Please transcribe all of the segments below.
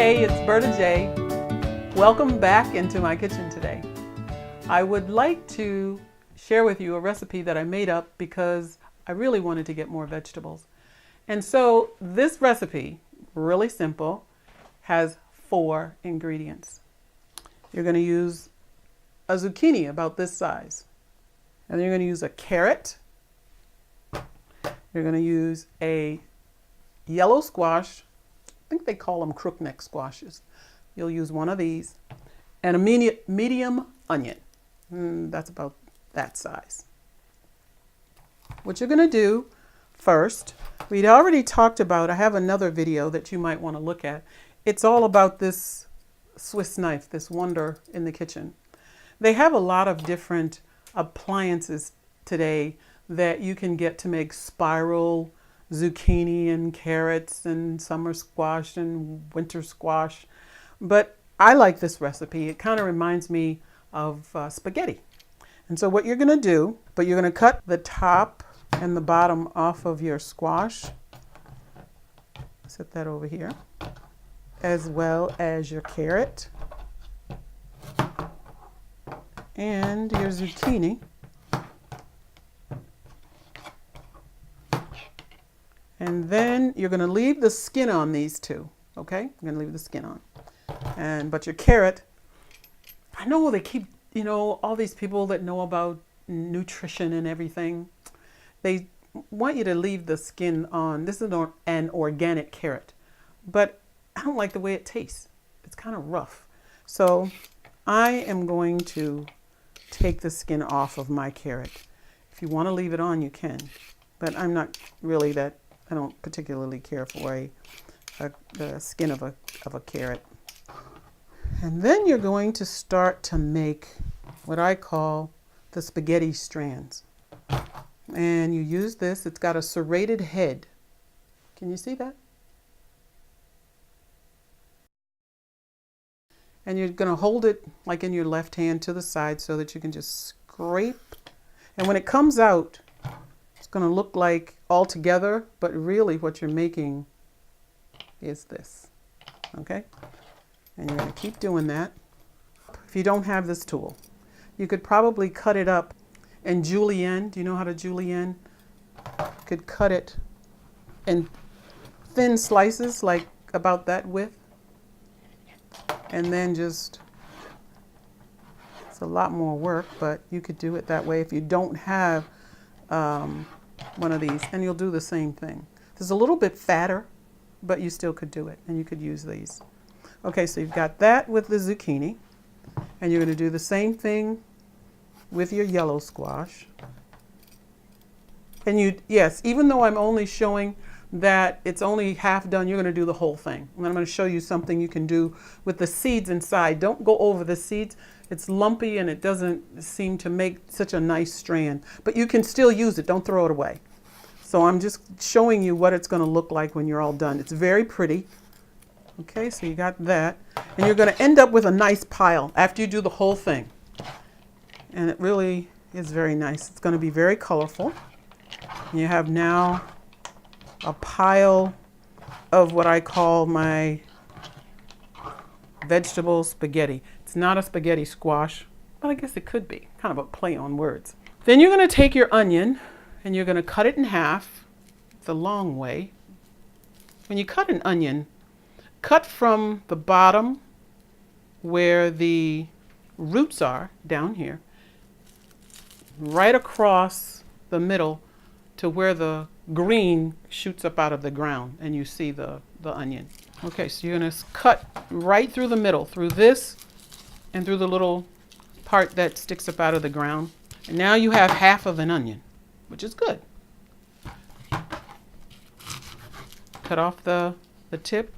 Hey, it's Berta J. Welcome back into my kitchen today. I would like to share with you a recipe that I made up because I really wanted to get more vegetables. And so this recipe, really simple, has 4 ingredients. You're going to use a zucchini about this size. And then you're going to use a carrot. You're going to use a yellow squash. I think they call them crookneck squashes. You'll use one of these. And a medium onion. That's about that size. What you're going to do first, we'd already talked about, I have another video that you might want to look at. It's all about this Swiss knife, this wonder in the kitchen. They have a lot of different appliances today that you can get to make spiral zucchini and carrots and summer squash and winter squash. But I like this recipe. It kind of reminds me of spaghetti. And so what you're going to do, but you're going to cut the top and the bottom off of your squash. Set that over here. As well as your carrot and your zucchini. And then you're going to leave the skin on these two, okay? You're going to leave the skin on. But your carrot, I know they keep, all these people that know about nutrition and everything, they want you to leave the skin on. This is an organic carrot, but I don't like the way it tastes. It's kind of rough. So I am going to take the skin off of my carrot. If you want to leave it on, you can, but I'm not really that. I don't particularly care for the skin of a carrot. And then you're going to start to make what I call the spaghetti strands. And you use this. It's got a serrated head. Can you see that? And you're going to hold it like in your left hand to the side so that you can just scrape. And when it comes out, it's going to look like all together, but really what you're making is this, okay? And you're going to keep doing that. If you don't have this tool, you could probably cut it up in julienne. Do you know how to julienne? You could cut it in thin slices, like about that width. And then just, it's a lot more work, but you could do it that way if you don't have one of these, and you'll do the same thing. It's a little bit fatter, but you still could do it, and you could use these. Okay, so you've got that with the zucchini, and you're going to do the same thing with your yellow squash. And yes, even though I'm only showing that it's only half done, you're going to do the whole thing. And I'm going to show you something you can do with the seeds inside. Don't go over the seeds. It's lumpy and it doesn't seem to make such a nice strand. But you can still use it. Don't throw it away. So I'm just showing you what it's going to look like when you're all done. It's very pretty. Okay, so you got that. And you're going to end up with a nice pile after you do the whole thing. And it really is very nice. It's going to be very colorful. And you have now a pile of what I call my vegetable spaghetti. It's not a spaghetti squash, but I guess it could be. Kind of a play on words. Then you're going to take your onion and you're going to cut it in half the long way. When you cut an onion, cut from the bottom where the roots are, down here, right across the middle to where the green shoots up out of the ground and you see the onion. Okay, so you're going to cut right through the middle, through this and through the little part that sticks up out of the ground. And now you have half of an onion, which is good. Cut off the tip.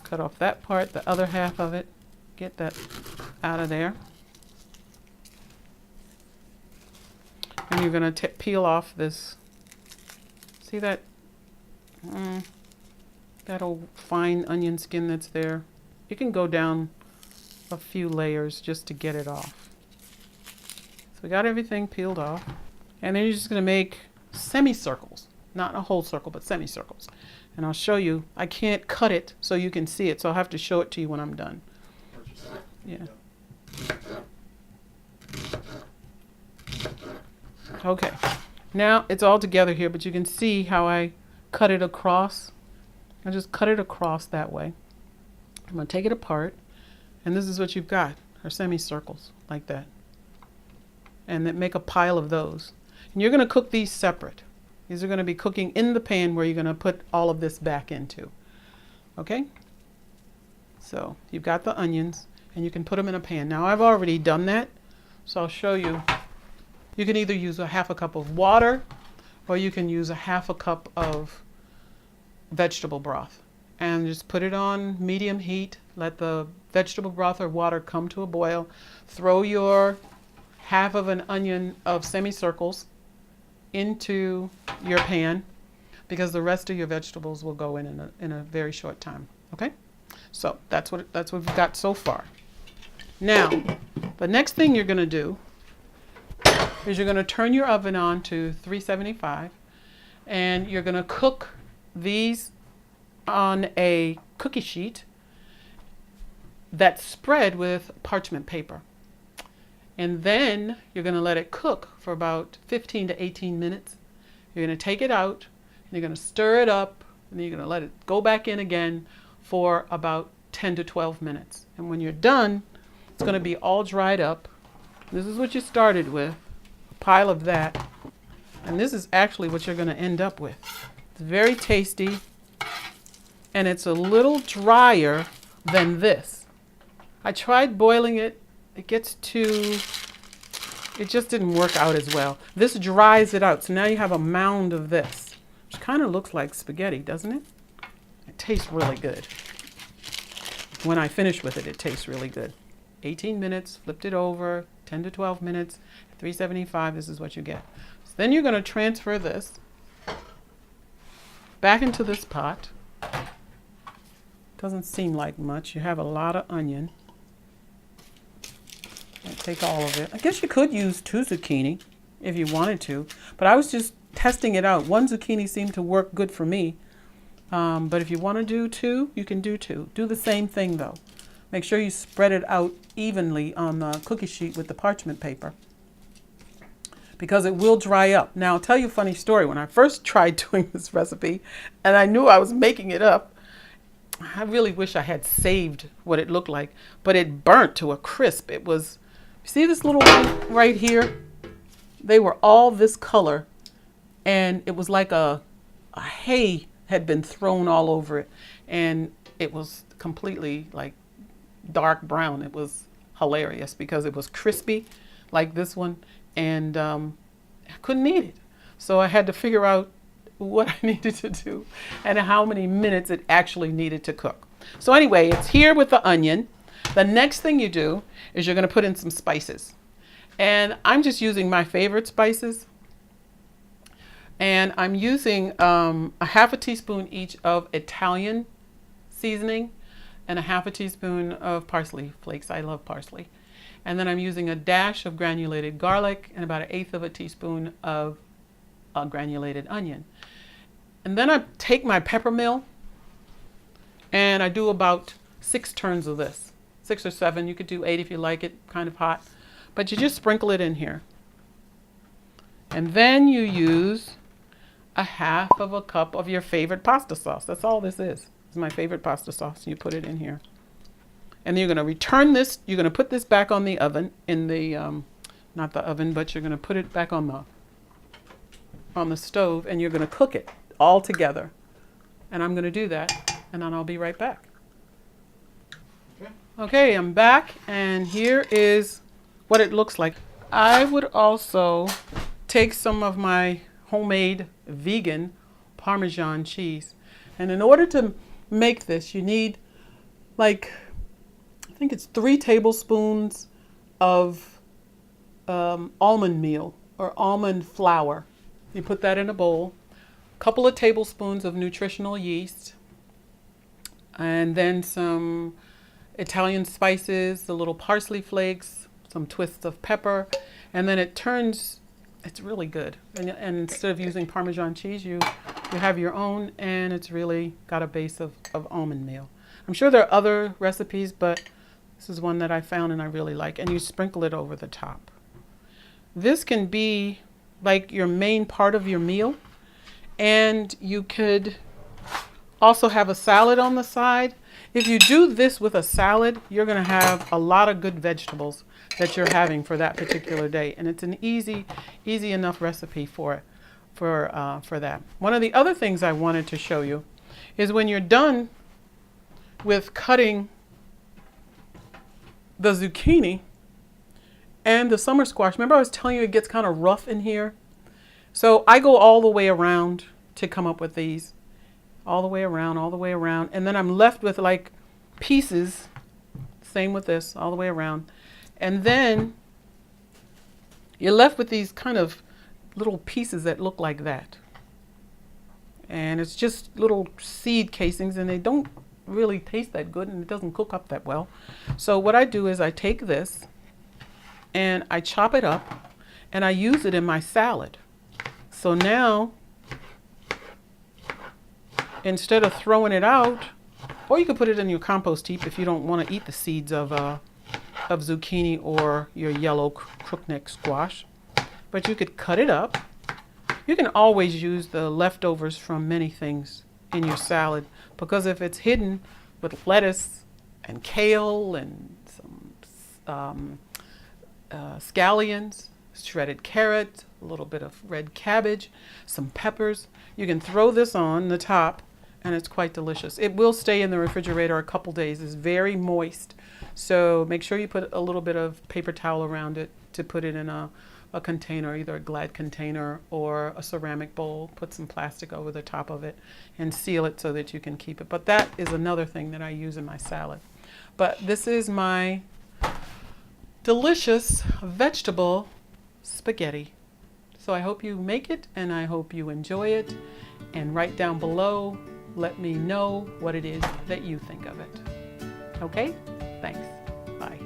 Cut off that part, the other half of it. Get that out of there. And you're going to peel off this. See that? That old fine onion skin that's there. You can go down a few layers just to get it off. So we got everything peeled off. And then you're just going to make semicircles. Not a whole circle, but semicircles. And I'll show you. I can't cut it so you can see it, so I'll have to show it to you when I'm done. Yeah. Okay. Now it's all together here, but you can see how I cut it across. I just cut it across that way. I'm going to take it apart, and this is what you've got, are semicircles like that. And then make a pile of those. And you're going to cook these separate. These are going to be cooking in the pan where you're going to put all of this back into. Okay? So you've got the onions, and you can put them in a pan. Now I've already done that, so I'll show you. You can either use a half a cup of water, or you can use a half a cup of vegetable broth. And just put it on medium heat. Let the vegetable broth or water come to a boil. Throw your half of an onion of semicircles into your pan, because the rest of your vegetables will go in a very short time. Okay, so that's what we've got so far. Now, the next thing you're going to do is you're going to turn your oven on to 375, and you're going to cook these on a cookie sheet that's spread with parchment paper. And then you're going to let it cook for about 15 to 18 minutes. You're going to take it out, and you're going to stir it up, and then you're going to let it go back in again for about 10 to 12 minutes. And when you're done, it's going to be all dried up. This is what you started with, a pile of that. And this is actually what you're going to end up with. It's very tasty, and it's a little drier than this. I tried boiling it. It just didn't work out as well. This dries it out. So now you have a mound of this, which kind of looks like spaghetti, doesn't it? It tastes really good. When I finish with it, it tastes really good. 18 minutes, flipped it over, 10 to 12 minutes, 375, this is what you get. So then you're going to transfer this back into this pot. Doesn't seem like much. You have a lot of onion. Take all of it. I guess you could use 2 zucchini if you wanted to, but I was just testing it out. 1 zucchini seemed to work good for me, but if you want to do 2, you can do 2. Do the same thing though. Make sure you spread it out evenly on the cookie sheet with the parchment paper, because it will dry up. Now I'll tell you a funny story. When I first tried doing this recipe, and I knew I was making it up, I really wish I had saved what it looked like, but it burnt to a crisp. It was, see this little one right here? They were all this color, and it was like a hay had been thrown all over it, and it was completely like dark brown. It was hilarious because it was crispy like this one, and I couldn't eat it. So I had to figure out what I needed to do and how many minutes it actually needed to cook. So anyway, it's here with the onion. The next thing you do is you're going to put in some spices. And I'm just using my favorite spices. And I'm using a half a teaspoon each of Italian seasoning and a half a teaspoon of parsley flakes. I love parsley. And then I'm using a dash of granulated garlic and about 1/8 of a teaspoon of granulated onion. And then I take my pepper mill and I do about 6 turns of this. 6 or 7, you could do 8 if you like it kind of hot, but you just sprinkle it in here. And then you use a half of a cup of your favorite pasta sauce. That's all this is. It's my favorite pasta sauce. You put it in here. And you're going to return this, you're going to put this back on the oven, in the, not the oven, but you're going to put it back on the stove, and you're going to cook it all together. And I'm going to do that, and then I'll be right back. Okay, I'm back, and here is what it looks like. I would also take some of my homemade vegan Parmesan cheese. And in order to make this, you need like, I think it's 3 tablespoons of almond meal or almond flour. You put that in a bowl, a couple of tablespoons of nutritional yeast, and then some Italian spices, the little parsley flakes, some twists of pepper, and then it's really good. And instead of using Parmesan cheese, you You have your own, and it's really got a base of almond meal. I'm sure there are other recipes, but this is one that I found and I really like. And you sprinkle it over the top. This can be like your main part of your meal. And you could also have a salad on the side. If you do this with a salad, you're going to have a lot of good vegetables that you're having for that particular day. And it's an easy enough recipe for that. One of the other things I wanted to show you is when you're done with cutting the zucchini and the summer squash. Remember I was telling you it gets kind of rough in here? So I go all the way around to come up with these. All the way around, and then I'm left with like pieces. Same with this, all the way around. And then you're left with these kind of little pieces that look like that. And it's just little seed casings, and they don't really taste that good, and it doesn't cook up that well. So what I do is I take this and I chop it up and I use it in my salad. So now, instead of throwing it out, or you could put it in your compost heap if you don't want to eat the seeds of zucchini or your yellow crookneck squash. But you could cut it up. You can always use the leftovers from many things in your salad, because if it's hidden with lettuce and kale and some scallions, shredded carrot, a little bit of red cabbage, some peppers, you can throw this on the top, and it's quite delicious. It will stay in the refrigerator a couple days. It's very moist, so make sure you put a little bit of paper towel around it to put it in a container, either a Glad container or a ceramic bowl. Put some plastic over the top of it and seal it so that you can keep it. But that is another thing that I use in my salad. But this is my delicious vegetable spaghetti. So I hope you make it, and I hope you enjoy it. And write down below, let me know what it is that you think of it. Okay? Thanks. Bye.